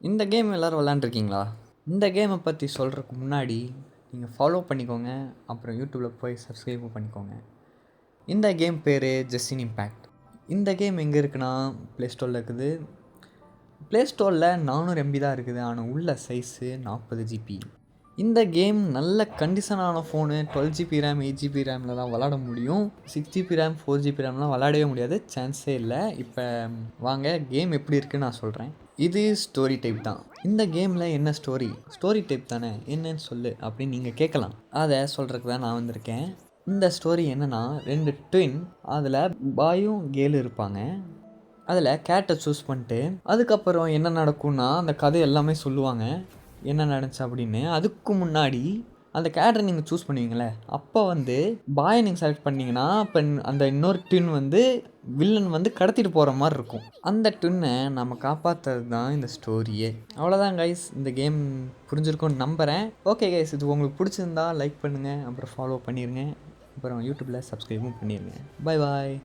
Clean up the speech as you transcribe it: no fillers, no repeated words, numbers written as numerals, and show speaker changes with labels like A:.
A: இந்த கேம் எல்லோரும் விளாண்டுருக்கீங்களா? இந்த கேமை பற்றி சொல்கிறதுக்கு முன்னாடி நீங்கள் ஃபாலோ பண்ணிக்கோங்க. அப்புறம் யூடியூப்பில் போய் சப்ஸ்கிரைபும் பண்ணிக்கோங்க. இந்த கேம் பேர் ஜெஸ்டின் இம்பேக்ட். இந்த கேம் எங்கே இருக்குன்னா ப்ளே ஸ்டோரில் இருக்குது. ப்ளே ஸ்டோரில் 400 MB தான் இருக்குது. ஆனால் உள்ள சைஸு 40 GB. இந்த கேம் நல்ல கண்டிஷனான ஃபோனு 12 GB ரேம் 8 GB ரேமில் தான் விளாட முடியும். 6 GB ரேம் 4 GB ரேம்லாம் விளாடவே முடியாது, சான்ஸே இல்லை. இப்போ வாங்க கேம் எப்படி இருக்குன்னு நான் சொல்கிறேன். இது ஸ்டோரி டைப் தான். இந்த கேமில் என்ன ஸ்டோரி டைப் தானே, என்னன்னு சொல்லு அப்படின்னு நீங்கள் கேட்கலாம். அதை சொல்கிறதுக்கு தான் நான் வந்திருக்கேன். இந்த ஸ்டோரி என்னென்னா, 2 ட்வின், அதில் பாயும் கேர்ளும் இருப்பாங்க. அதில் கேட்டை சூஸ் பண்ணிட்டு அதுக்கப்புறம் என்ன நடக்கும்னா அந்த கதை எல்லாமே சொல்லுவாங்க என்ன நடந்துச்சு அப்படின்னு. அதுக்கு முன்னாடி அந்த கேரக்டரை நீங்கள் சூஸ் பண்ணுவீங்களே, அப்போ பாயை நீங்கள் செலக்ட் பண்ணிங்கன்னா இப்போ அந்த இன்னொரு ட்வின் வில்லன் கடத்திட்டு போகிற மாதிரி இருக்கும். அந்த ட்வின்னை நம்ம காப்பாற்றுறது தான் இந்த ஸ்டோரியே. அவ்வளோதான் கைஸ், இந்த கேம் புரிஞ்சிருக்கும்னு நம்புகிறேன். ஓகே கைஸ், இது உங்களுக்கு பிடிச்சிருந்தா லைக் பண்ணுங்கள், அப்புறம் ஃபாலோ பண்ணிடுங்க, அப்புறம் யூடியூப்பில் சப்ஸ்கிரைபும் பண்ணிடுங்க. பாய் பாய்.